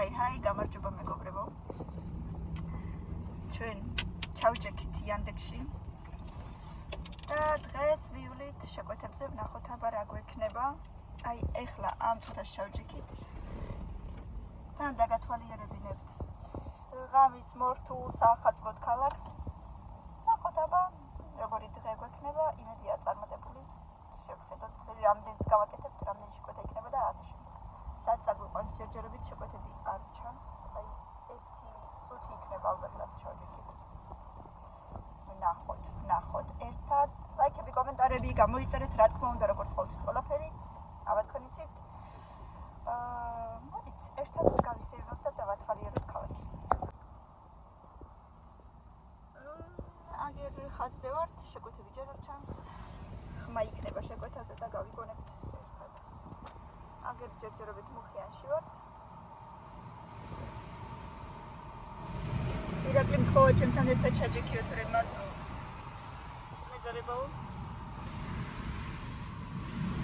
Hi, გამარჯობა მეგობრებო. ჩვენ ჩავჭექით Yandex-ში. და დღეს ვივლით შეკვეთებზე ვნახოთ აბა რა გვექნება. აი, ეხლა ამ წუთაში ჩავჭექით. თან დაგათვალიერებინებთ ღამის მორთულ სახაცვლოდ ქალაქს. ვნახოთ აბა როგორი დღე გვექნება, იმედია წარმატებული. შევხედოთ რამდენს გავაკეთებთ, რამდენი შეკვეთა იქნება და ასე შემდეგ. სადაც გვიყვანს ჯერჯერობით შეკვეთები არ ჩანს, აი 1 წუთი იქნება ალბათ რაც შევჭიქით. ვნახოთ ერთად. ლაიქები, კომენტარები გამოიწერეთ, რა თქმა უნდა, როგორც ყოველთვის ყველაფერი. აბა თქვენ იცით. მოდით ერთად გავისეირნოთ და დავათვალიეროთ ქალაქი. აგერ ხაზზე ვართ, შეკვეთები ჯერ არ ჩანს. ხმა იქნება შეკვეთაზე და გავიგონებთ ერთად. აგერ ჯერჯერობით მუხიანში ვართ. ირაკლი მთხოვა ჩემთან ერთად ჩაჯექიოთ რე მარტო მეზარებაო.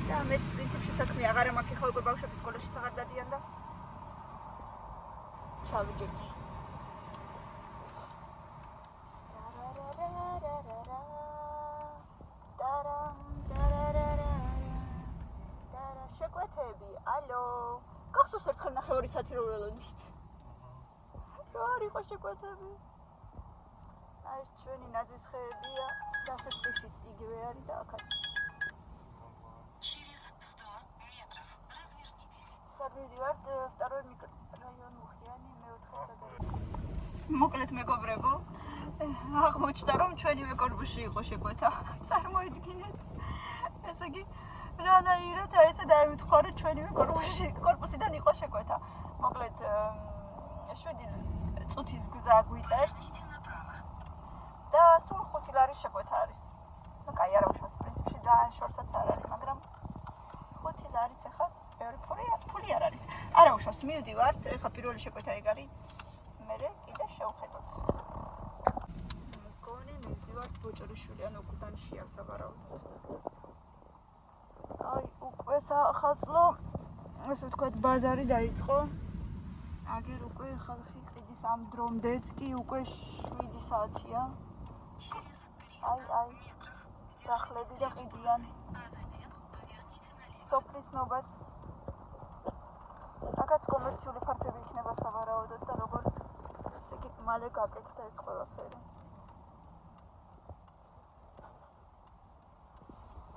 და მეც პრინციპში საქმე აღარ მაქვს, ხალხ ბავშვების სკოლაში აღარ დადიან და ჩავიჯექი. შეკვეთები, ალო. გახსოვს ერთხელ ნახევარი საათი რო ველოდით. რა იყო შეკვეთები? აი ეს ჩვენი ნაძვის ხეებია, დასასწრიშიც იგივე არის და აქაც. Через 100 метров развернитесь. Სადმივდივართ ვторой მიკრორაიონ მუხიანი მე-4 სადარი. მოკლედ მეგობრებო, აღმოჩნდა რომ ჩვენივე კორპუსში იყო შეკვეთა. წარმოიდგინეთ. ესე იგი რანაირად აი ესე დაემთხვა ჩვენივე კორპუსიდან იყო შეკვეთა. მოკლედ 7 წუთის გზა გვიწერს და სულ 5 ლარის შეკვეთა არის. ну კაი არა უშავს პრინციპში ძალიან შორსაც არ არის, მაგრამ 5 ლარიც ახლა ბევრი ფული არ არის. არა უშავს მივდივართ, ახლა პირველი შეკვეთა ეგ არის. მერე კიდე შევხედოთ. მგონი მივდივართ ბოჭორიშვილი ანუ გუდანშია სავარაუდოდ. აი უკვე სახალხო ესე ვთქვათ ბაზარი დაიწყო. აგერ უკვე ხალხი ყიდის ამ დრომდეც კი უკვე 7 საათია. აი დახლები და ყიდიან. სოფლის ნობაც. აქაც კომერციული ფართები იქნება სავარაუდოდ და როგორ ესე იგი მალე გაკეთდა ეს ყველაფერი.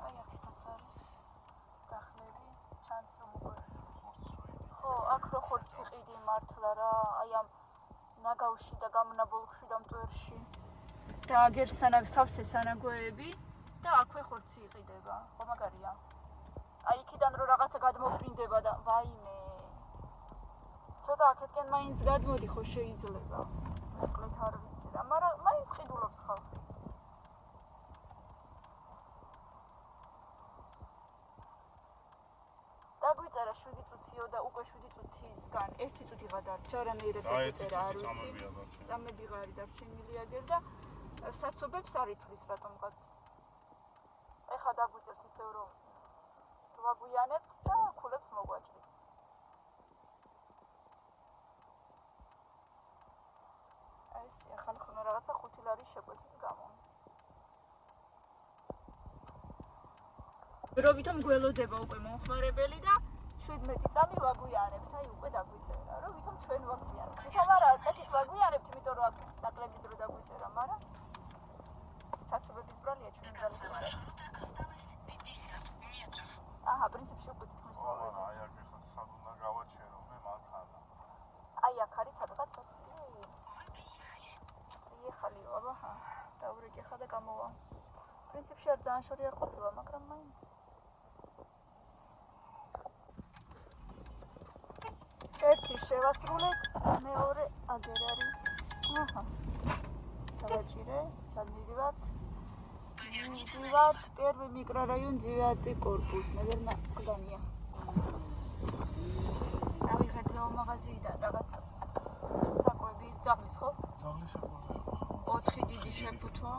აი აქეთაც არის დახლები, ჩანს რომ უკვე ხო, აქ რო ხორცი ყიდი მართლა რა, აი ამ ნაგავში და გამონაბოლქვში და მტვერში. და აგერ სავსე სანაგვეები და აქვე ხორცი იყიდება. ხო მაგარია. აი იქიდან რო რაღაცა გადმოფრინდება და ვაიმე. ცოტა აქეთკენ მაინც გადმოდი ხო შეიძლება. მოკლედ არ ვიცი რა, მაგრამ მაინც ყიდულობს ხალხი. დაგვიწერა 7 წუთიო და უკვე 7 წუთისგან 1 წუთი გადარჩა, რანაირად დაგვიწერა არ ვიცი. წამები ღარი დარჩენილი აგერ და საცობებს არ ითვლის რატომღაც. ეხლა დაგვიწერს ისევ რომ ვაგვიანებთ და ქულებს მოგვაჭრის. აი ეს ახალ რაღაცა 5 ლარის შეკვეთის გამო. როვითომ გველოდება უკვე მომხმარებელი და 17 წამი ვაგვიანებთ, აი უკვე დაგვიწერა, რომ ვითომ ჩვენ ვაგვიანებთ. ისა არა, წეთით ვაგვიანებთ, იმიტომ რომ აქ ნაკლები დრო დაგვიწერა, მაგრამ საცობების ბრალია ჩვენ ბრალია. აჰა, პრინციპში უკვე თითქმის მოვედით. აი აქ ეხლა სად უნდა გავაჩერო მე მანქანა. აი აქ არის სადღაც ეხალი აბა დავრეკე ხა და გამოვა. პრინციპში არ ძალიან შორი არ ყოფილა, მაგრამ მაინც ერთი შევასრულეთ, მეორე აგერ არის. აჰა. დავაჭირე, სად მივდივართ? მივდივართ პირველ მიკრორაიონ 9 კორპუს, ნებერნა კლანია. ავიღეთ ზოომაღაზიიდან რაღაცა საკვები ძაღლის ხო? ძაღლის საკვებია. 4 დიდი შეფუთვა.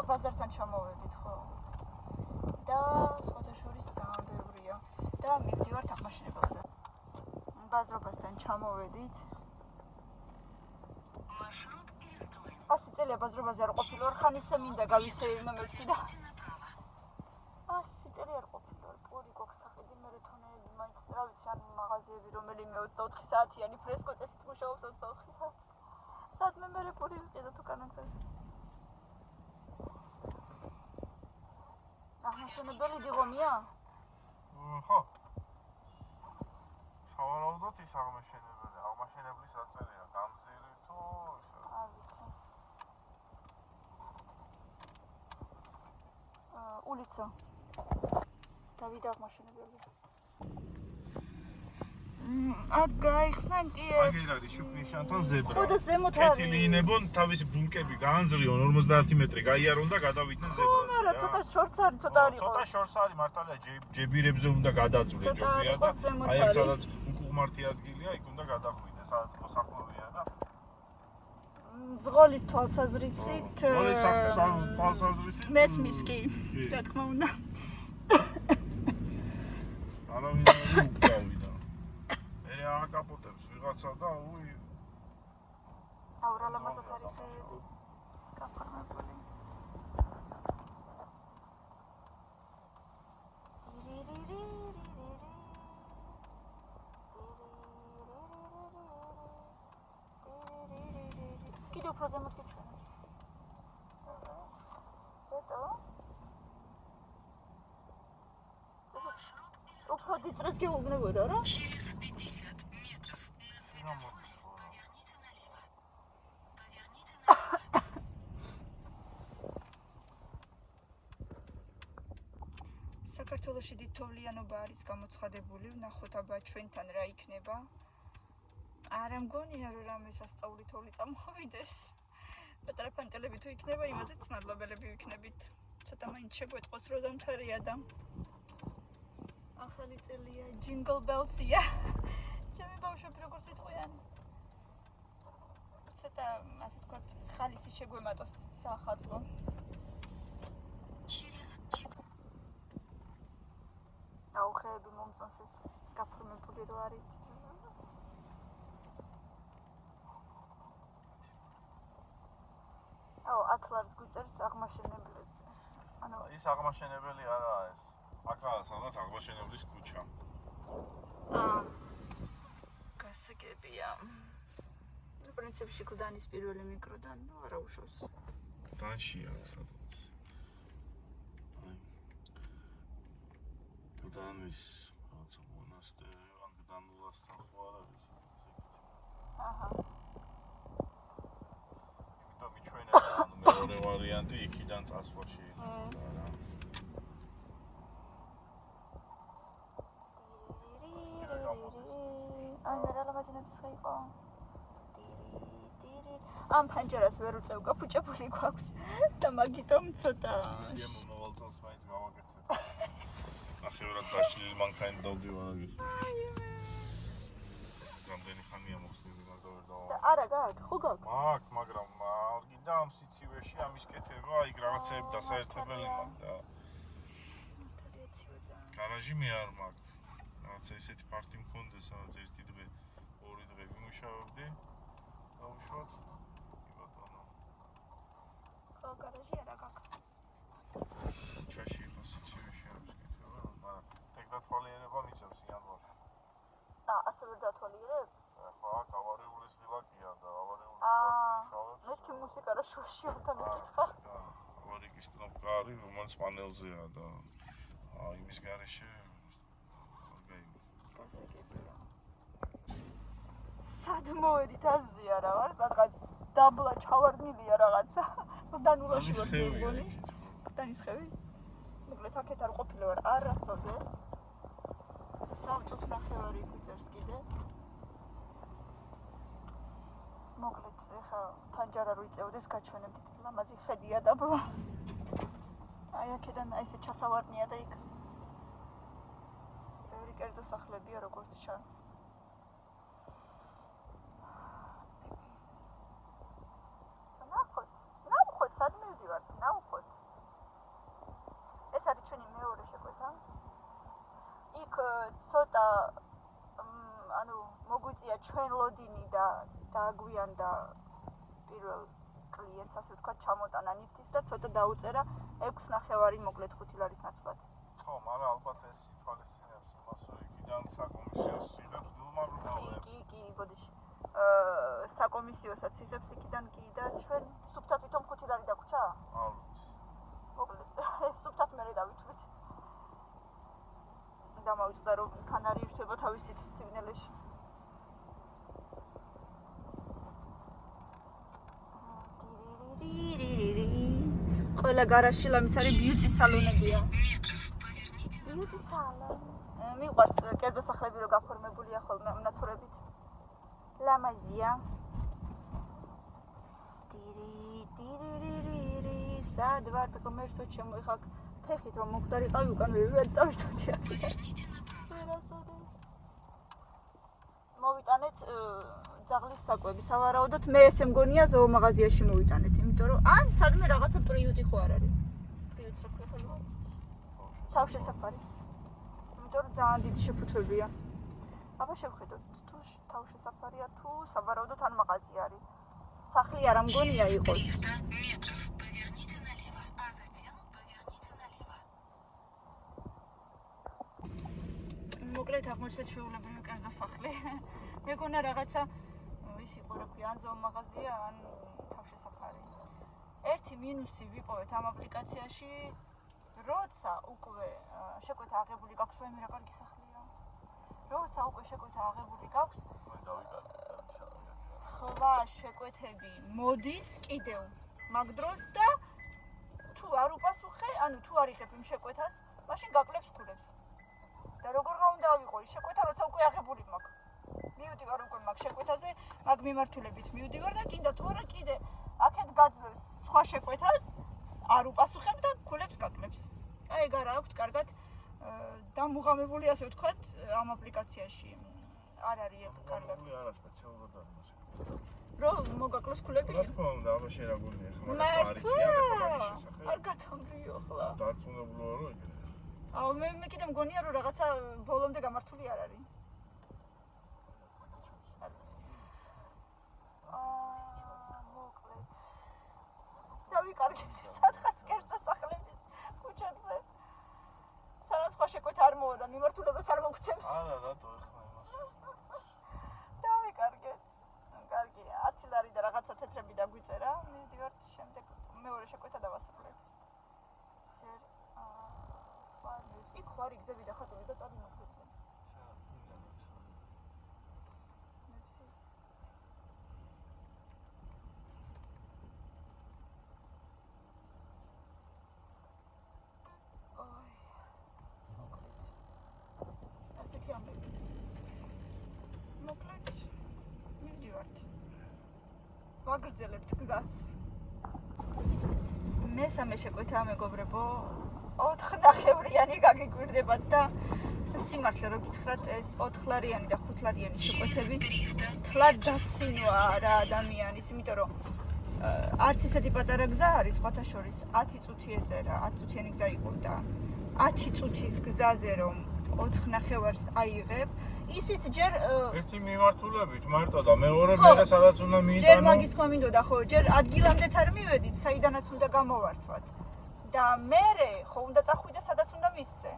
ბაზართან ჩამოვედით ხო? და სხვათა შორის ძალიან ბევრია და მივდივართ აღმაშენებელზე. ბაზრობასთან ჩამოვედით. Маршрут перестроен. 100 წელია ბაზრობაზე არ ყოფილი ვარ, ხან ისე მინდა გავისეირნო მეთქი და Идите направо. 100 წელი არ ყოფილი ვარ. პური გვაქვს სახედი, მე რეთონეები მაინც რა ვიცი, ან მაღაზიები რომელიმე 24 საათიანი ფრესკო წესით მუშაობს 24 საათი. სადმე მე პური ვიყიდოთ უკანა წესი. აღმაშენებელი დიღომია? ხო. სავარაუდოდ ის აღმაშენებლის აწერია, გამზირი თუ ისე. არ ვიცი. ულიცა. დავით აღმაშენებელი. გაიხსნა კი. აგერადი შუქნიშანთან ზებრა. ხო და ზემოთ არის. კეთილინებონ თავისი ბუნკები გაანზრიონ 50 მეტრი, გაიარონ და გადავიდნენ ზებრაზე. არა, ცოტა შორს არის, ცოტა არის. ცოტა შორს არის, მართალია ჯებირებზე უნდა გადაწვდე ჯობია და აი აქ სადაც უკუღმართი ადგილია, იქ უნდა გადახვიდე, სადაც მოსახლეობია და ზღოლის თვალსაზრისით ზღოლის თვალსაზრისით მესმის კი, რა თქმა უნდა. არავინ არ უკავიდა. მე აკაპოტებს ვიღაცა და უი აურა ლამაზა თარიღები გაფორმებული. კიდევ უფრო ზემოთ გიჩვენებს. ეტო? უფრო დიწრეს გეუბნებოდა რა? Через 50 метров на светофоре поверните налево. Поверните налево. საქართველოში დიდთოვლიანობა არის გამოცხადებული, ვნახოთ აბა ჩვენთან რა იქნება. არ მგონია რომ რამე სასწაული თოვლი წამოვიდეს. პატარა ფანტელები თუ იქნება, იმაზეც მადლობელები ვიქნებით. ცოტა მაინც შეგვეტყოს რომ დამთარია და ახალი წელია, ჯინგლ ბელსია. ჩემი ბავშვები როგორ სიტყვიან? ცოტა ასე ვთქვათ, ხალისი შეგვემატოს საახალწლო. Через აუხეები მომწონს ეს გაფორმებული რო არის. ათლარს გვიწერს აღმაშენებელს. ანუ ის აღმაშენებელი არაა ეს. აქაა სადაც აღმაშენებლის ქუჩა. გასაგებია. ნუ პრინციპში კლდანის პირველი მიკროდან, ნუ არა უშავს. კლდანშია სადაც. აი. კლდანის რაცა მონასტერი, ან კლდანულასთან ხო არ არის ეს. აჰა. იმიტომ მიჩვენებდა ანუ მეორე ვარიანტი იქიდან წასვლაში და რა. აი მე რა ლამაზინად ის იყო. ამ ფანჯარას ვერ უწევ, გაფუჭებული გვაქვს და მაგიტომ ცოტა მე მომავალ წელს მაინც გავაკეთებ. ახევრად დაშლილი მანქანა დავდივარ აგერ. ზამდენი ხანია მოხსნილი მაგავერ და არა გაქვს, ხო გაქვს? მაქვს, მაგრამ გინდა ამ სიცივეში ამის კეთება, იქ რაღაცეები დასაერთებელი მაქვს და გარაჟი მე არ მაქვს. რაღაცა ესეთი პარტი მქონდა, სადაც ერთი დღე, ორი დღე ვიმუშავებდი. დაუშვათ. ბატონო. ხო, გარაჟი არა გაქვს. ჩაში იყო სიცივეში ამის კეთება, მაგრამ ტექნათვალიერება მიწევს იანვარში. ასე ვერ დათვალიერებ? ხო, აქ ავარიულის ღილაკია და ავარიული მუშაობს. მეთქი მუსიკა რა შუშია და მეკითხა. ავარიკის კნოპკა არის, რომელიც პანელზეა და იმის გარეშე გასაგებია. სად მოვედით აზია რა ვარ, სადღაც დაბლა ჩავარდნილია რაღაცა. დანულაში ვარ მეგონი. დანის ხევი? მოკლედ აქეთ არ ყოფილი ვარ არასოდეს. სამწუხ ნახევარი გვიწერს კიდე. მოკლედ ეხა ფანჯარა რო იწევდეს გაჩვენებდით ლამაზი ხედია დაბლა. აი აქედან აი ესე ჩასავარდნია და იქ ბევრი კერძო სახლებია როგორც ჩანს. ნახოთ, სად მივდივართ, ნახოთ. ეს არის ჩვენი მეორე შეკვეთა. იქ ცოტა ანუ მოგვიწია ჩვენ ლოდინი და დააგვიანდა პირველ კლიენტს, ასე ვთქვათ, ჩამოტანა ნიფტის და ცოტა დაუწერა 6.5 მოკლედ 5 ლარის ნაცვლად. ხო, მაგრამ ალბათ ეს ითვალისწინებს იმას, რომ იქიდან საკომისიოს იღებს გულმაბრუნებლებს. კი, ბოდიში. საკომისიოსაც იღებს იქიდან კი და ჩვენ სუფთად თვითონ 5 ლარი დაგვრჩა? ალბათ. მოკლედ, სუფთად მე დავითვლით. დამავიწყდა რომ ქანარი ირთვება თავისით სიგნალეში. ყველა გარაჟში ლამის არის ბიუტი სალონებია. ბიუტი სალონი. მიყვარს კერძო სახლები რო გაფორმებულია ხოლმე ნატურებით. ლამაზია. სად ვარ ღმერთო შემოიხაკ ფეხით რომ მოგდარიყავი უკან ვერ წავიდოდი აქედან. მოვიტანეთ ძაღლის საკვები სავარაუდოდ მე ესე მგონია ზოომაღაზიაში მოვიტანეთ, იმიტომ რომ ან სადმე რაღაცა პრიუტი ხო არ არის. პრიუტს რა ქვია ხოლმე? თავშესაფარი. იმიტომ რომ ძალიან დიდი შეფუთვებია. აბა შევხედოთ თუ თავშესაფარია თუ სავარაუდოდ ან მაღაზია არის. სახლი არ ამგონია იყოს. 300 метров поверните налево, а затем поверните налево. მოკლედ აღმოჩნდა ჩვეულებრივი კერძო სახლი. მეგონა რაღაცა ის იყო რა ქვია, ან ზოომაღაზია, ან თავშესაფარი. ერთი მინუსი ვიპოვეთ ამ აპლიკაციაში, როცა უკვე შეკვეთა აღებული გაქვს, მე რა კარგი სახლია. როცა უკვე შეკვეთა აღებული გაქვს, სხვა შეკვეთები მოდის კიდევ მაგ დროს და თუ არ უპასუხე, ანუ თუ არ იღებ იმ შეკვეთას, მაშინ გაკლებს ქულებს. და როგორ უნდა ავიღო ის შეკვეთა, როცა უკვე აღებული მაქვს. მივდივარ უკვე მაგ შეკვეთაზე, მაგ მიმართულებით მივდივარ და კიდე თუ არა კიდე აქეთ გაძლევს სხვა შეკვეთას, არ უპასუხებ და ქულებს გაკლებს. აი ეგ არა აქვთ კარგად დამუღამებული, ასე ვთქვათ, ამ აპლიკაციაში. არ არის ეგ კარგად. არა სპეციალურად არ მოსი. რომ მოგაკლოს ქულები? რა თქმა უნდა, აბა შერაგულია ხო, მაგრამ არიციან ახლა მაგის შესახებ. არ გათამრიო ხლა. დარწმუნებულა რომ ეგრე. აუ მე კიდე მგონია რომ რაღაცა ბოლომდე გამართული არ არის. მოკლედ. დავიკარგეთ სადღაც კერძო სახლების ქუჩებზე. სადაც სხვა შეკვეთა არ მოვა და მიმართულებას არ მოგცემს. არა, რატო ეხლა იმას. დავიკარგეთ. კარგი, 10 ლარი და რაღაცა თეთრები დაგვიწერა. მივდივართ შემდეგ მეორე შეკვეთა დავასრულეთ. ჯერ სხვა იქ ხარ იგზები და ხატები და წადი მოგზებზე. ასეთი ამბები. მოკლედ მივდივართ. ვაგრძელებთ გზას. მესამე შეკვეთა მეგობრებო 4.5-იანი გაგიგვირდებათ და სიმართლე რო გითხრათ ეს 4 ლარიანი და 5 ლარიანი შეკვეთები თლად დაცინვა რა ადამიანის, იმიტომ რომ არც ისეთი პატარა გზა არის სხვათა შორის 10 წუთი ეწერა, 10 წუთიანი გზა იყო და 10 წუთის გზაზე რომ 4.5-ს აიღებ, ისიც ჯერ ერთი მიმართულებით მარტო და მეორე მერე სადაც უნდა მიიტანო. ჯერ მაგის თქმა მინდოდა, ხო, ჯერ ადგილამდეც არ მივედით, საიდანაც უნდა გამოვართვათ. და მერე ხო უნდა წახვიდე სადაც უნდა მისცე.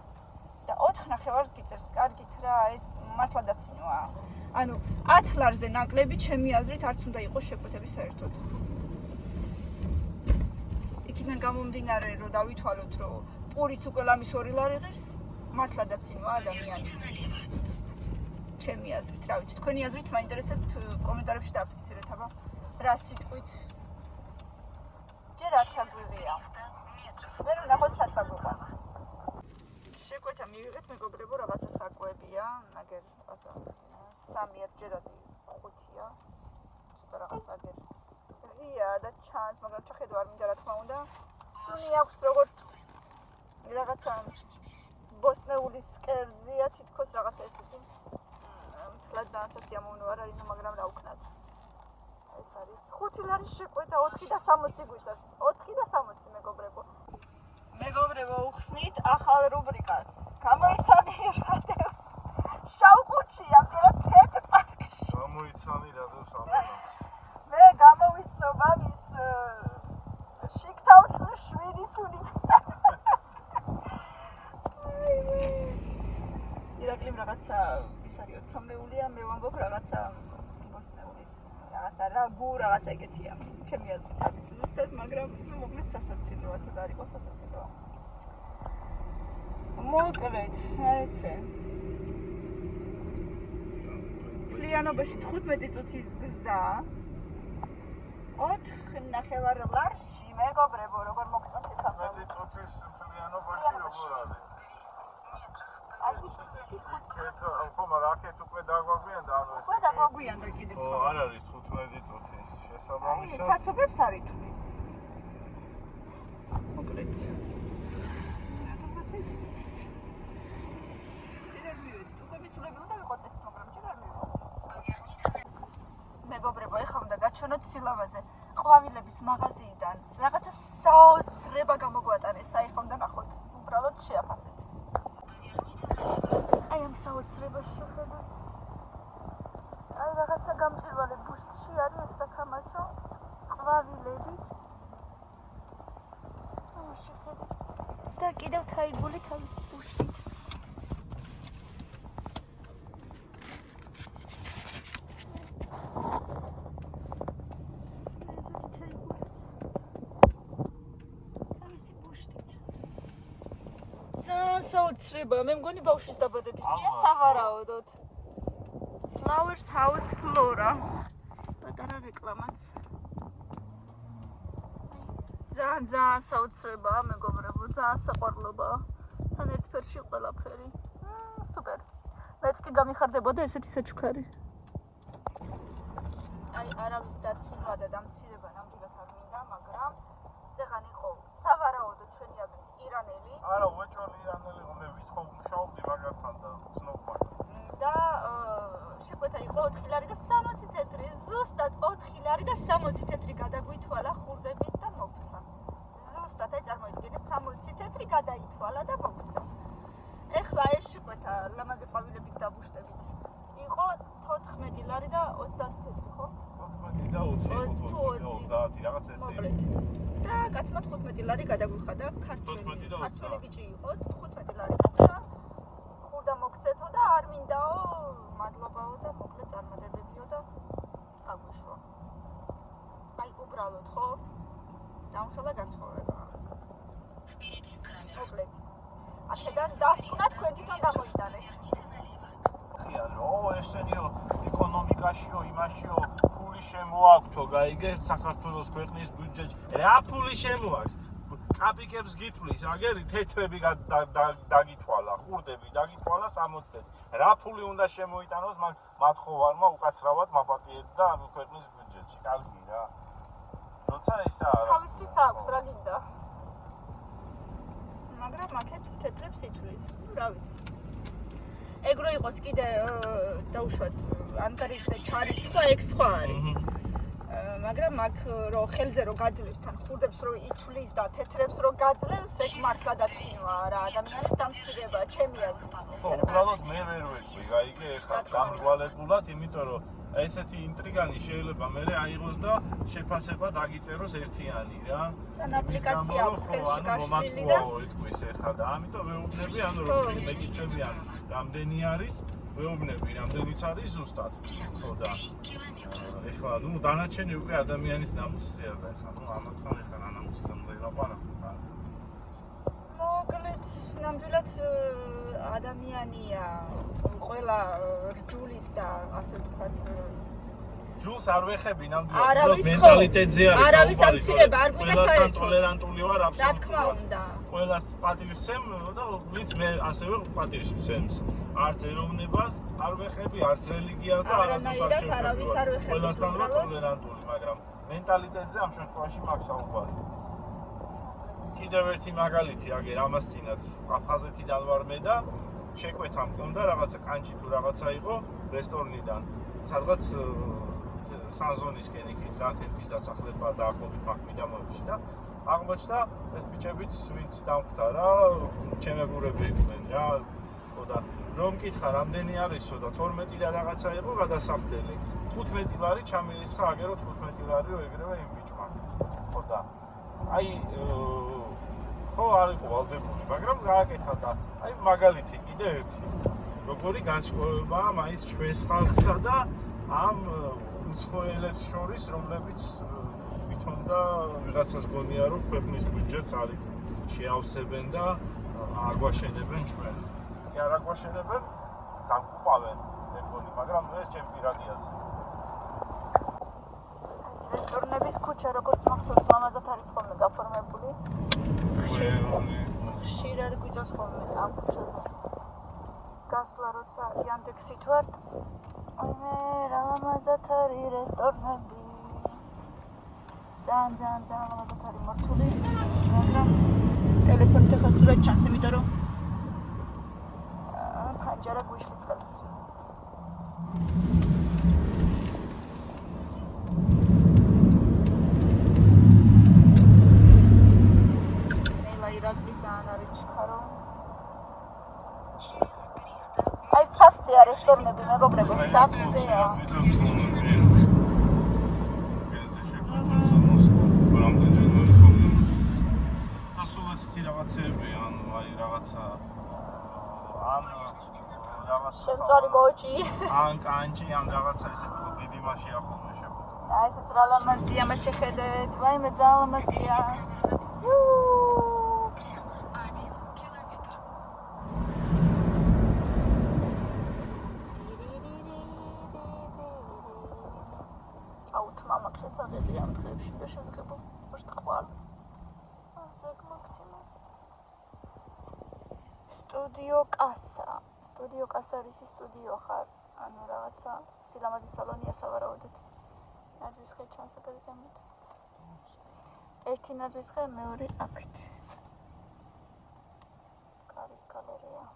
და 4.5-ს გიწერს, კარგით რა, ეს მართლა დაცინვაა. ანუ 10 ლარზე ნაკლები ჩემი აზრით არც უნდა იყოს შეკვეთები საერთოდ. იქიდან გამომდინარე რომ დავითვალოთ რომ პურიც უკვე ლამის 2 ლარი ღირს, მართლა დაცინვა ადამიანის. ჩემი აზრით, რა ვიცი, თქვენი აზრიც მაინტერესებთ კომენტარებში დააფიქსირეთ, აბა. რა სიტყვით? ჯერ არც აგვიღია. მე რომ ნახოთ რაც აგვიყვანს. შეკვეთა მივიღეთ მეგობრებო, რაღაცა საკვებია, მაგერ რაღაცა 3 ჯერადი 5-ია. ცოტა რაღაცა აგერ ღია და ჩანს, მაგრამ ჩახედო არ მინდა რა თქმა უნდა. სუნი აქვს როგორც რაღაცა ბოსნეულის კერძია, თითქოს რაღაცა ესეთი. თლად ძალიან სასიამოვნო არ არის, მაგრამ რა ვქნათ. ეს არის 5 ლარის შეკვეთა 4.60 გვიწევს. 4.60 მეგობრებო. მეგობრებო, უხსნით ახალ რუბრიკას. გამოიცანი რადევს. შავ ყუთში, ამერად თეთრ პარკში. სანი რადოს ამბობ. მე გამოვიცნობ ამის შიქთავს 7 სუნით. ირაკლიმ რაღაცა ის არის 20-მეულია, მე ვამბობ რაღაცა ბოსნეულის რაღაცა რაგუ რაღაცა ეგეთია. ჩემი აზრით არის ზუსტად, მაგრამ მოკლედ სასაცილოა, ცოტა არ იყოს სასაცილოა. მოკლედ, ესე. ფლიანობაში 15 წუთის გზა. 4.5 ლარში, მეგობრებო, როგორ მოგწონთ ეს ამბავი? 15 წუთის ფლიანობაში როგორ არის? ხომ რაკეთ უკვე დაგვაგვიანდა ანუ ეს. უკვე დაგვაგვიანდა კიდე ხო, არ არის 15 წუთის შესაბამისად. საცობებს არ ითვლის. მოკლედ. რატომაც ეს? ჯერ მივედი, უკვე მისულები უნდა ვიყოთ ეს, მაგრამ ჯერ არ მივედი. მეგობრებო, ეხლა უნდა გაჩვენოთ სილამაზე. ყვავილების მაღაზიიდან რაღაცა საოცრება გამოგვატანეს, საერთოდ უნდა ნახოთ. უბრალოდ შეაფასეთ. აი ამ საოცრებას შეხედოთ. აი რაღაცა გამჭვირვალე ბუშტში არის ეს სათამაშო ყვავილებით. აი შეხედეთ. და კიდევ თაიგული თავისი ბუშტით. საოცრება, მე მგონი ბავშვის დაბადებისია სავარაუდოდ. Flowers House Flora. პატარა რეკლამაც. ძალიან საოცრებაა, მეგობრებო, ძალიან საყვარლობაა. თან ერთფერში ყველაფერი. სუპერ. მეც კი გამიხარდებოდა ესეთი საჩუქარი. აი არავის დაცინვა და დამცირება ნამდვილად არ მინდა, მაგრამ ზეღან იყო სავარაუდოდ ჩვენი აზრით ირანელი. არა, უეჭველი ირანელი უნდა ვიცხო მუშაობდი მაგათთან და ცნობ მაგ. და შეკვეთა იყო 4 ლარი და 60 თეთრი, ზუსტად 4 ლარი და 60 თეთრი გადაგვითვალა ხურდებით და მოგცა. ზუსტად აი წარმოიდგინეთ 60 თეთრი გადაითვალა და მოგცა. ეხლა ეს შეკვეთა ლამაზი ყვავილებით და ბუშტებით იყო 14 ლარი და 30 თეთრი, ხო? 14 და 20, 30 რაღაც ესე. მოკლედ. და კაცმა 15 ლარი გადაგვიხადა ქართველი 14 და 20. ქართველი ბიჭი იყო 15 ლარი მოგცა. ხურდა მოგცეთო და არ მინდაო, მადლობაო და მოკლედ წარმატებებიო და გაგვიშვა. აი უბრალოდ ხო? დამხელა გაცხოვება. მოკლედ. აქედან დასკვნა თქვენ თვითონ გამოიტანეთ. ხიარო, ესენიო ეკონომიკაშიო, იმაშიო ფული შემოაქვთო, გაიგე საქართველოს ქვეყნის ბიუჯეტში. რა ფული შემოაქვს? კაპიკებს გითვლის, აგერი თეთრები დაგითვალა, ხურდები დაგითვალა 60. რა ფული უნდა შემოიტანოს მათ ხოვარმა უკაცრავად მაპატიეთ და ამ ქვეყნის ბიუჯეტში. კარგი რა. როცა ისა არა. თავისთვის აქვს რა გინდა. მაგრამ აქეთ თეთრებს ითვლის. რა ვიცი. ეგრო იყოს კიდე დაუშვათ ანგარიშზე ჩარიცხვა, ეგ სხვა არის. მაგრამ აქ რო ხელზე რო გაძლევს თან ხურდებს რო ითვლის და თეთრებს რო გაძლევს, ეგ მართლა დაცინვაა რა, ადამიანის დამცირება, ჩემი აზრით. უბრალოდ მე ვერ ვეკვი, გაიგე, ეხლა გამრვალებულად, იმიტომ რომ ესეთი ინტრიგანი შეიძლება მე აიღოს და შეფასება დაგიწეროს ერთიანი რა. თან აპლიკაცია აქვს ხელში გაშლილი და ეთქვის ეხლა და ამიტომ ვეუბნები, ანუ რომ მეკითხებიან რამდენი არის, ვეუბნები რამდენიც არის ზუსტად. ხო და ეხლა ნუ დანარჩენი უკვე ადამიანის ნამუსზეა და ეხლა ნუ ამათთან ეხლა ნამუსზე უნდა ილაპარაკო. მოკლედ ნამდვილად ადამიანია ყველა რჯულის და ასე ვთქვათ ჯულს არ ვეხები ნამდვილად მენტალიტეტზე არის არავის ამცირება არ გვინდა ყველასთან საერთოდ ტოლერანტული ვარ რა თქმა აბსოლუტურად უნდა ყველას პატივს ვცემ და ვიც მე ასევე პატივს ვცემს არც ეროვნებას არ ვეხები არც რელიგიას და არანაირად არავის არ ვეხები ყველასთან ვარ ტოლერანტული მაგრამ მენტალიტეტზე ამ შემთხვევაში მაქვს საუბარი კიდევ ერთი მაგალითი აგერ ამას წინათ აფხაზეთიდან ვარ მე და შეკვეთა მქონდა რაღაცა კანჭი თუ რაღაცა იყო რესტორნიდან სადღაც სანზონისკენ იქით რა თემის დასახლება დაახლოებით მაგმიდამოებში და აღმოჩნდა ეს ბიჭებიც ვინც დამხვდა რა ჩემებურები იყვნენ რა ხო და რომ მკითხა რამდენი არისო და 12 და რაღაცა იყო გადასახდელი. 15 ლარი ჩამირიცხა აგერო 15 ლარი რო ეგრევე იმ ბიჭმა. ხო და აი ხო არ იყო ვალდებული, მაგრამ გააკეთა და აი მაგალითი კიდე ერთი. როგორი განსხვავებაა მაინც ჩვენს ხალხსა და ამ უცხოელებს შორის, რომლებიც თვითონ და ვიღაცას გონია რომ ქვეყნის ბიუჯეტს არ შეავსებენ და აგვაშენებენ ჩვენ. კი არ აგვაშენებენ, გამყუპავენ მეგონი, მაგრამ ეს ჩემ პირადი აზრია. რესტორნების ქუჩა როგორც მახსოვს ლამაზად არის ხოლმე გაფორმებული. ხშირად გვიწევს ხოლმე ამ ქუჩაზე. გასვლა როცა Яндექსით ვარ, აიმე რა ლამაზად არის რესტორნები. ძალიან ლამაზად არის მორთული, მაგრამ ტელეფონით ახლა ცუდად ჩანს, იმიტომ რომ ფანჯარა გვიშლის ხელს. ირაკლი ძალიან არის ჩქარო. აი სავსეა რესტორნები, მეგობრებო, სავსეა. ასეთი რაღაცები, ანუ აი რაღაცა ან რაღაცა შემწვარი გოჭი. ან კანჭი, ან რაღაცა ესეთი ხო დიდი მასია ხოლმე შეფუთული. აი ესეც რა ლამაზია, მას შეხედეთ. ვაიმე ძალიან ლამაზია. Мама შესაძლებელი ამ დღეებში და შეგეხება ვშტყვალ. ზეგ მაქსიმუმ. სტუდიო კასა არის სტუდიო ხარ. ანუ რაღაცა სილამაზის სალონია სავარაუდოდ. ნაძვის ხე ჩანს აქ ზემოთ. ერთი ნაძვის ხე, მეორე აქეთ. კარის გალერეა.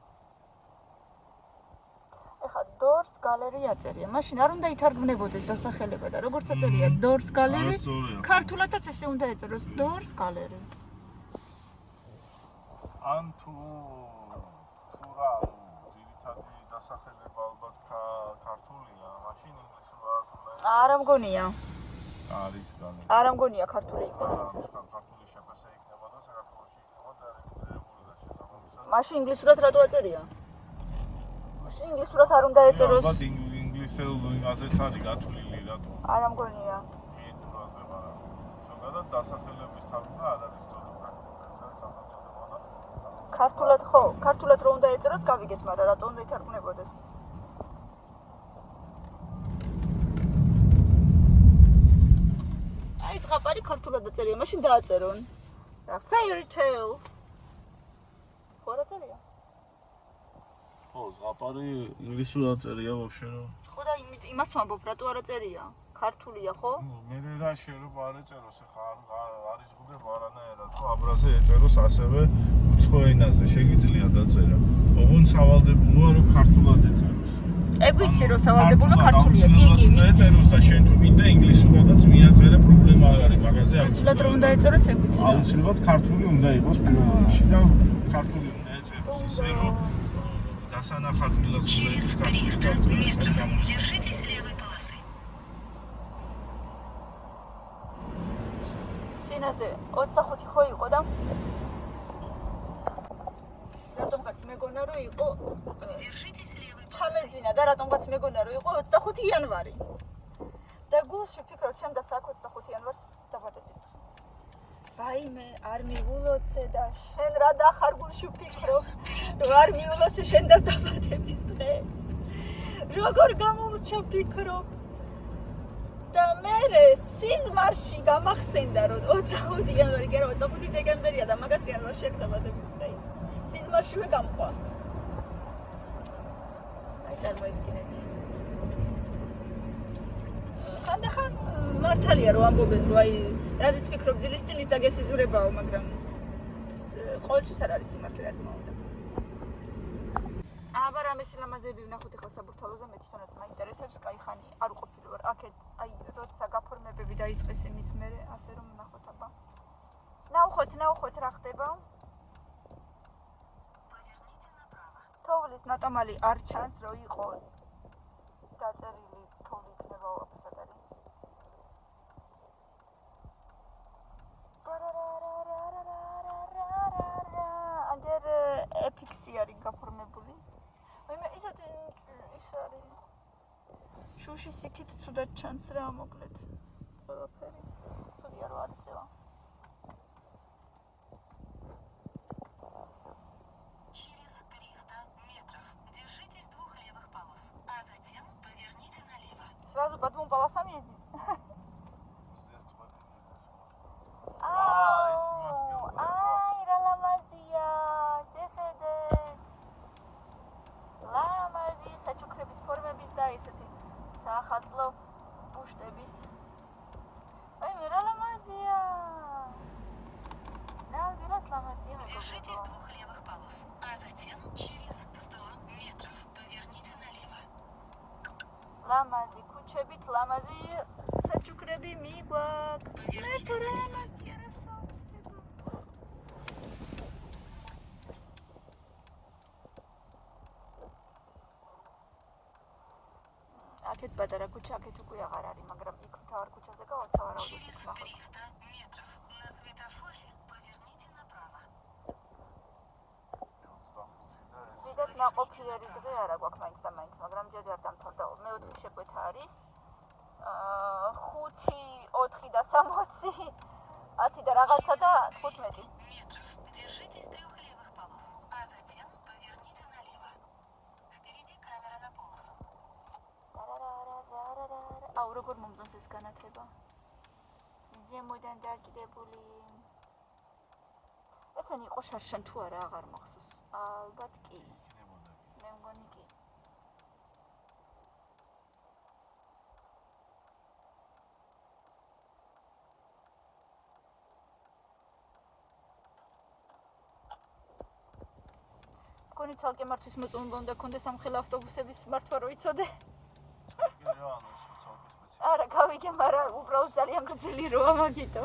ეხა დორს გალერეა წერია. მაშინ არ უნდა ითარგმნებოდეს დასახელება და როგორც აწერია დორს გალერი, ქართულადაც ესე უნდა ეწეროს დორს გალერი. ან თუ რა ძირითადი დასახელება ალბათ ქართულია, მაშინ ინგლისურად არა მგონია. არის გალერი. არა მგონია ქართული იყოს. ქართული შეფასება იქნება და საქართველოში იქნება და რეგისტრირებული და შესაბამისად. მაშინ ინგლისურად რატო აწერია? ინგლისურად არ უნდა ეწეროს. ალბათ ინგლისელ იმაზეც არის გათვლილი რატო? არა მგონია. მიდროზე მაგრამ ზოგადად დასახელების თარგმნა არ არის სწორი პრაქტიკა, სახელმწიფო და ქართულად ხო, ქართულად რო უნდა ეწეროს, გავიგეთ, მაგრამ რატო უნდა ითარგმნებოდეს? აი ზღაპარი ქართულად აწერია, მაშინ დააწერონ. რა fairy tale. ხო რა წერია? ხო, ზღაპარი ინგლისურად წერია ვაფშე რომ. ხო და იმას ვამბობ, რატო არ აწერია? ქართულია ხო? მე რა შეიძლება არ ეწეროს, ეხლა არ იზღუდება არანაირად, ხო, აბრაზე ეწეროს ასევე უცხო ენაზე, შეგიძლია დაწერა. ოღონდ სავალდებულოა რომ ქართულად ეწეროს. ეგ ვიცი რომ სავალდებულო ქართულია, კი, ვიცი. ეწეროს და შენ თუ მინდა ინგლისურადაც მიაწერე, პრობლემა არ არის, მაგაზე არ ქართულად რომ უნდა ეწეროს, ეგ ვიცი. აუცილებლად ქართული უნდა იყოს პირველ რიგში და ქართული უნდა ეწეროს, ისე რომ დასანახად Через 300 метров держитесь левой полосы. სინაზე 25 ხო იყო და რატომღაც მეგონა რომ იყო Держитесь левой полосы. ჩამეძინა და რატომღაც მეგონა რომ იყო 25 იანვარი და გულში ვფიქრობ ჩემ და საქ 25 იანვარს დაბადების დღე. ვაიმე არ მიულოცე და შენ რა დახარ გულში ვფიქრობ რომ არ მიულოცე შენ და დაბადების დღე. როგორ გამომრჩა ვფიქრობ და მე სიზმარში გამახსენდა რომ 25 იანვარი კი არა 25 დეკემბერია და მაგას იანვარში აქ დაბადების დღე. სიზმარშივე გამყვა. აი წარმოიდგინეთ. ხანდახან მართალია რომ ამბობენ რომ აი რაზეც ვფიქრობ ძილის წინ ის დაგესიზმრებაო, მაგრამ ყოველთვის არ არის სიმართლე რა თქმა უნდა. აბა რამე სილამაზეები ვნახოთ ახლა საბურთალოზე, მე თვითონაც მაინტერესებს, კაი ხანი არ უყოფილი ვარ აქეთ, აი როცა გაფორმებები დაიწყეს იმის მერე, ასე რომ ვნახოთ აბა. ნაუხოთ რა ხდება. თოვლის ნატამალი არ ჩანს, რომ იყო დაწერილი თოვლი იქნება აფასადარი. აგერ ეფიქსი არის გაფორმებული. მე ისეთი ის არის. შუშის იქით ცუდად ჩანს რა მოკლედ. ყველაფერი. ცუდია რო არ იწევა. Через 300 метров держитесь двух левых полос, а затем поверните налево. Сразу по двум полосам ездить? Ай, რა ლამაზია, შეხედეთ. ლამაზი საჩუქრების ფორმების და ისეთი საახალწლო ბუშტების. აი, რა ლამაზია. ნამდვილად ლამაზია. Держитесь двух левых полос, а затем через 100 метров поверните налево. ლამაზი ქუჩებით, ლამაზი საჩუქრები მიგვაქვს. მე თუ რა ლამაზია რა საოცრება. აქეთ პატარა ქუჩა, აქეთ უკვე აღარ არის, მაგრამ იქ მთავარ ქუჩაზე გავაცავარავდი. Через 300 метров на светофоре поверните направо. დიდად ნაყოფიერი დღე არა გვაქვს მაინც და მაინც, მაგრამ ჯერ არ დამთავრდა. მეოთხე შეკვეთა არის. 5, 4 და 60, 10 და რაღაცა და 15. Метров держитесь трех левых полос, а затем поверните налево. Впереди камера на полосу. აუ როგორ მომწონს ეს განათება. ზემოდან დაკიდებული. ესენი იყო შარშან თუ არა აღარ მახსოვს. ალბათ კი. მე მგონი კი. მგონი ცალკე მართვის მოწმობა უნდა გქონდეს ამ ხელა ავტობუსების მართვა რო იცოდე. არა, გავიგე, მაგრამ უბრალოდ ძალიან გრძელი როა მაგიტო.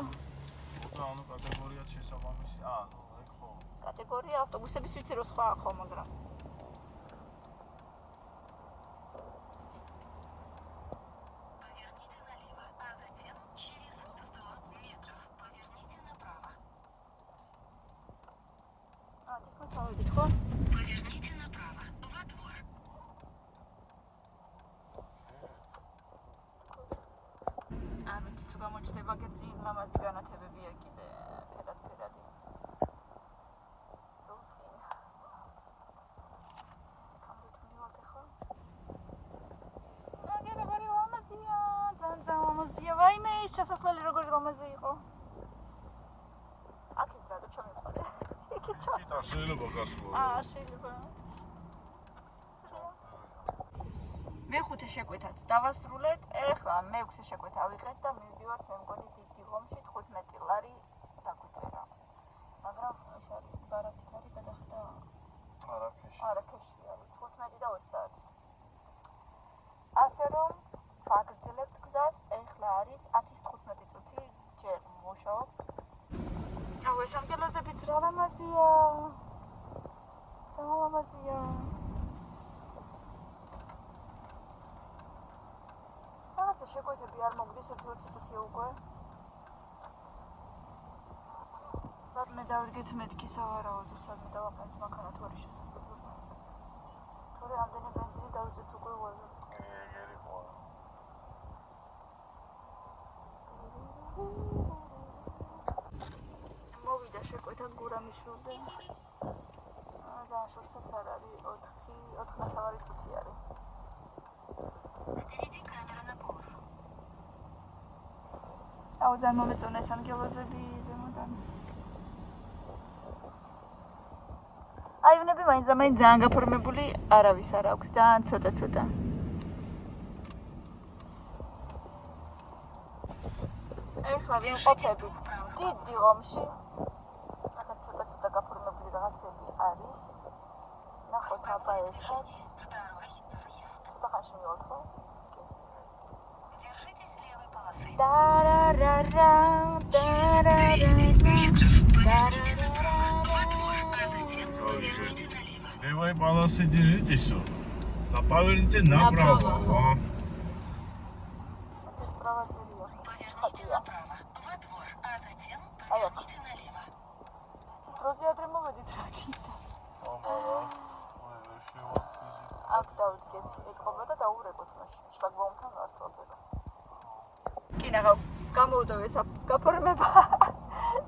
ანუ კატეგორიად შესაბამისი. ეგ ხო. კატეგორია ავტობუსების ვიცი რომ სხვა ხო, მაგრამ Поверните налево, а затем через 100 метров поверните направо. თითქოს ავიდით ხო? Поверните направо, во двор. არ ვიცი თუ გამოჩნდება გერძინ ლამაზი განათებებია კიდე ფერად-ფერადი. სულ წინ. კამდეთუნივად ახლა? აგერაბარი ლამაზია, ძალიან ლამაზია. ვაიმე, ეს შესასვლელი როგორი ლამაზი იყო. აქეთ რა და ჩამიყოლე. იქით ჩას. იტა შეიძლება გასულა. შეიძლება. მეხუთე შეკვეთაც დავასრულეთ. ეხლა მეექვსე შეკვეთა ავიღეთ და მივდივართ მე მგონი დიდ დილომში 15 ლარი დაგვიწერა. მაგრამ ეს არის ბარათით არის გადახდა. არა ქეში არის 15 და 30. ასე რომ ვაგრძელებთ გზას. ეხლა არის 10:15 წუთი ჯერ მუშაობთ. აუ ეს ამგელოზებიც რა ლამაზია. ლამაზია. რაღაცა შეკვეთები არ მოგდის ერთ-ერთია უკვე. სადმე დავდგეთ მეთქი სავარაუდო, სადმე დავაყენთ მანქანა თუ არის შესაძლებელი. თორე ამდენი ბენზინი დავიძეთ უკვე უაზე. ეგერი ხო. მოვიდა შეკვეთა გურამიშვილზე. ძალიან შორსაც არ არის 4 წუთი არის. Впереди камера на полосу. აუ ძალიან მომეწონა ეს ანგელოზები ზემოდან. აივნები მაინც ძალიან გაფორმებული არავის არ აქვს, ძალიან ცოტა. ეხლა ვიმყოფებით დიდ დილომში. ახლა ცოტა გაფორმებული რაღაცები არის. ნახოთ აბა ეხლა. Второй съезд. ხანში მივალთ ხო? Держитесь левой полосы. Тарарара, Через 200 метров поверните направо, во двор, а затем поверните налево. Левая полоса держите все. А поверните направо. Поверните направо, во двор, а затем поверните налево. პროზიადრე მოვედით რა კიდე. აქ დავდგეთ, ეთყობა და დაურეკოთ მაშინ. შლაგბაუმთან ვართვადე. კინაღა გამოვდო ეს გაფორმება.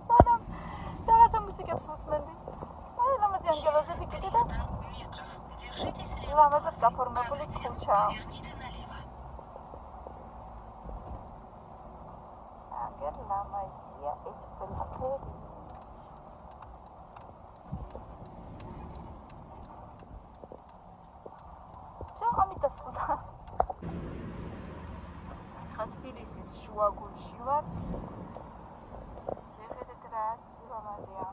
სანამ რაღაცა მუსიკებს უსმენდი. აი ლამაზი ანგელოზი ფიქრდი და Держитесь левее. ლამაზად გაფორმებული ქუჩა. Поверните налево. აგერ ლამაზია ეს ყველაფერი. თბილისის შუაგულში ვარ. შეხედეთ რა სილამაზეა.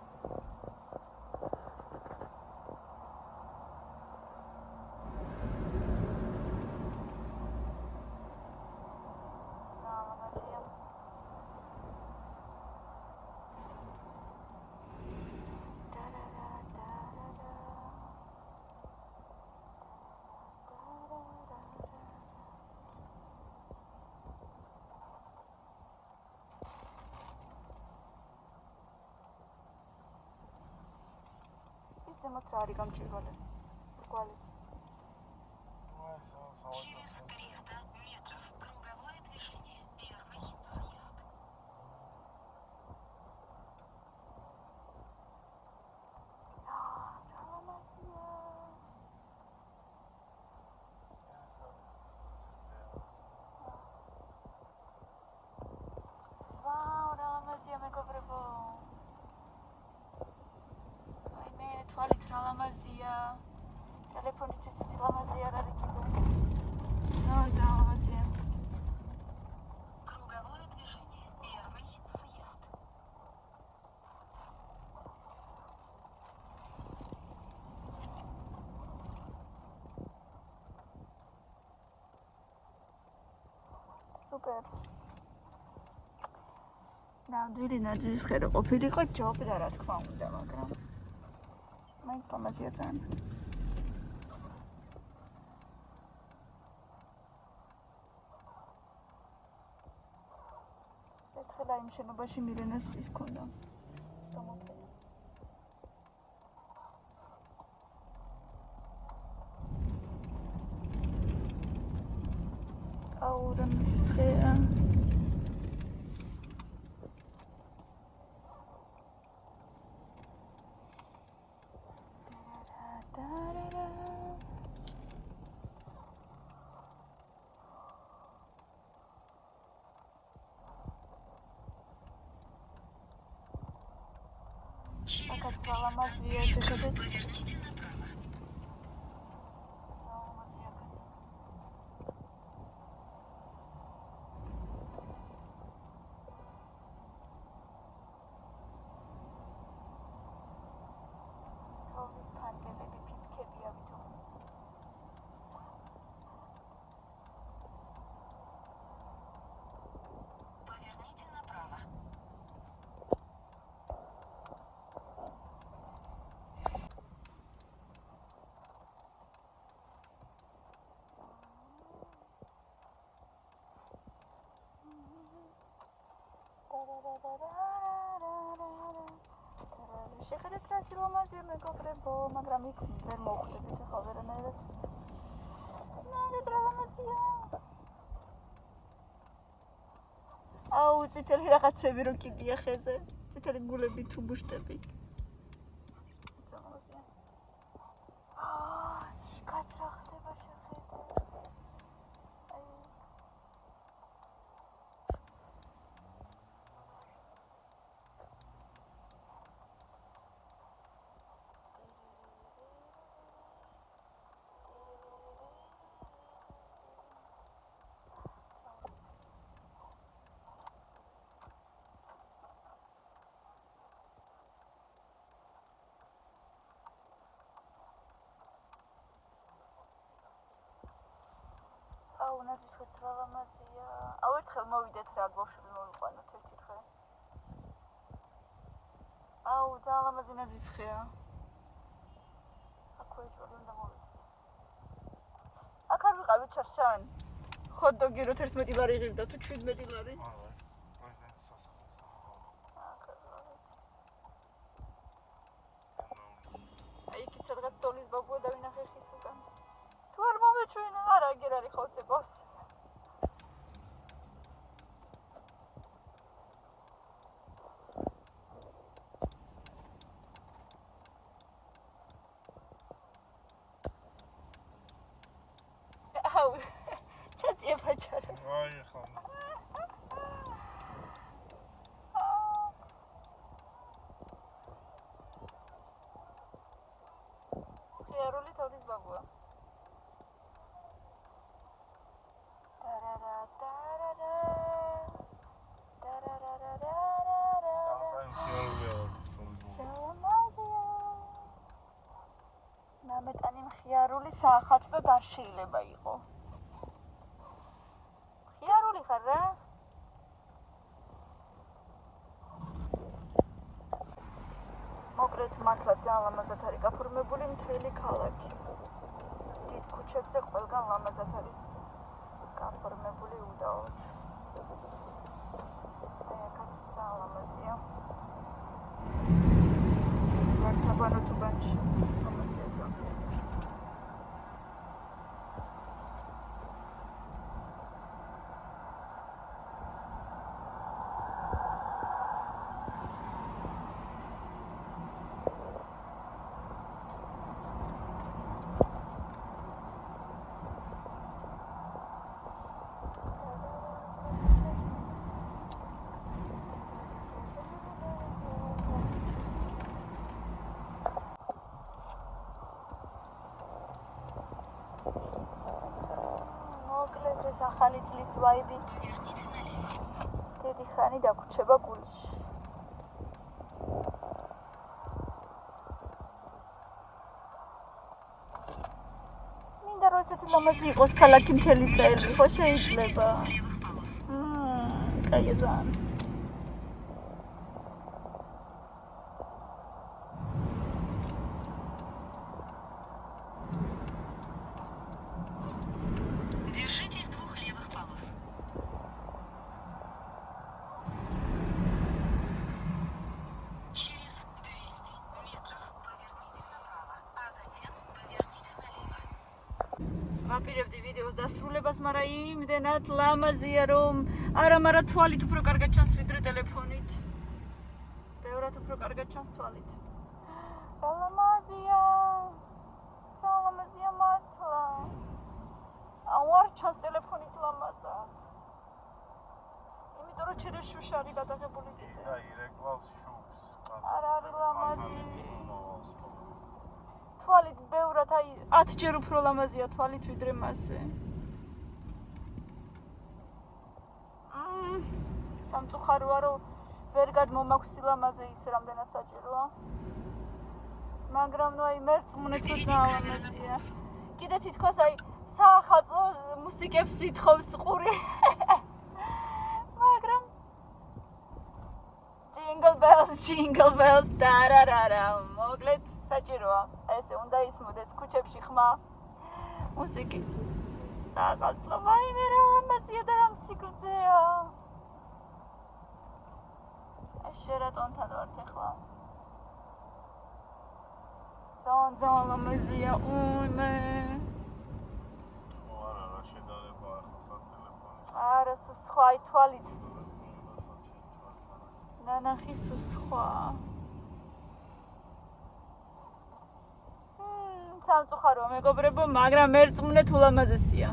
სილამაზეა. ზემოთ რა არის გამჭვირვალე? ბრკვალი. Через 300 метров круговое движение. Первый съезд. ვაუ, რა ლამაზია მეგობრებო. თვალით რა ლამაზია. ტელეფონით ისეთი ლამაზი არ არის კიდე. ძალიან ლამაზია. Круговое движение. Первый съезд. Super. ნამდვილი ნაძვისხერო ყოფილიყო ჯობდა რა თქმა უნდა, მაგრამ მაინც ლამაზია ძალიან. ერთხელ იმ შენობაში მირენას ის ქონდა. გამოფენა. აუ რა ნაძვისხეა. Через Как 300 ломазия, метров это- поверните направо. თოვლის ფანჯრები ფიფქებია ვითომ. Поверните направо. შეხედეთ რა სილამაზეა მეგობრებო, მაგრამ იქ ვერ მოვხვდებით ახლა ვერანაირად. ნამდვილად რა ლამაზია. აუ წითელი რაღაცები რო კიდია ხეზე, წითელი გულები თუ ბუშტები. ლამაზია. იქაც რა ხდება შეხედე. აი აუ ნაძვისხეც რა ლამაზია. აუ ერთხელ მოვიდეთ რა ბავშვები მოვიყვანოთ ერთი დღე. აუ ძალიან ლამაზი ნაძვისხეა. აქ ქუეჭველი უნდა მოვიდეთ. აქ არ ვიყავით ჩარჩავენ. ხოთ-დოგი რო 11 ლარი იღებდა თუ 17 ლარი? არა, პრეზიდენტის სასახლეში. აი იქით სადღაც დოლის ბაბუა დავინახე ხის უკან. თუ არ მომეჩვენა, არა ეგერ არის ხოცე გავს. აუ, ჩაწია ფაჩარა. აი ხო. ხიარული თოლის ბაბუა. მამეტანი მხიარული საახალწლოდ არ შეიძლება იყო. მხიარული ხარ რა? მოკლედ მართლა ძალიან ლამაზად არის გაფორმებული მთელი ქალაქი. დიდ ქუჩებზე ყველგან ლამაზად არის გაფორმებული უდაოდ. აქაც ძალიან ლამაზია. ეს ვარ თაბანო თუბანში. ლამაზია ძალიან. ეს ახალი წლის ვაიბი. Поверните налево. დიდი ხანი დაგვრჩება გულში. მინდა რომ ესეთი ლამაზი იყოს ქალაქი მთელი წელი, ხო შეიძლება? Левых полос. კაია ძალიან. Держитесь двух левых полос. Через 200 метров поверните направо, а затем поверните налево. ვაპირებდი ვიდეოს დასრულებას, მაგრამ იმდენად ლამაზია, რომ არა თვალით უფრო კარგად ჩანს ვიდრე ტელეფონით. ბევრად უფრო კარგად ჩანს თვალით. რა ლამაზია. ძალიან ლამაზია მართლა. არ ჩანს ტელეფონით ლამაზად. იმიტომ რომ ჩერეს შუშარი გადაღებული კიდე. და ირეკლავს შუბს. არ არის ლამაზი. თვალით ბევრად, აი 10 ჯერ უფრო ლამაზია თვალით ვიდრე მასე. სამწუხაროა რომ ვერ გადმომაქვს ლამაზე ის რამდენად საჭიროა. მაგრამ ნუ აი მერწმუნეთ რომ ძალიან ლამაზია. კიდე თითქოს აი საახალწლო მუსიკებს ითხოვს ყური. მაგრამ jingle bells tararara. მოკლედ საჭიროა. ესე უნდა ისმოდეს ქუჩებში ხმა მუსიკის. საახალწლო ვაიმე რა ლამაზია და რა სიგრძეა. შერატონთან ვართ ახლა. ძალიან ლამაზია უიმე. არა რა შედარება ახლა სატელეფონით. არა სხვა თვალით. ნანახი სხვა. სამწუხაროა მეგობრებო, მაგრამ მერწმუნეთ ულამაზესია.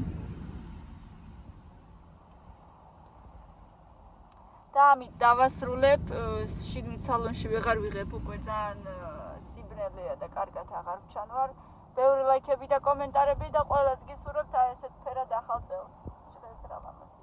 და ამით დავასრულებ, შიგნით სალონში ვეღარ ვიღებ უკვე ძალიან სიბნელეა და კარგად აღარ ვჩანვარ. ბევრი ლაიქები და კომენტარები და ყველას გისურვებთ აი ესეთ ფერად ახალ წელს. შეგეძლოთ რა ლამაზი.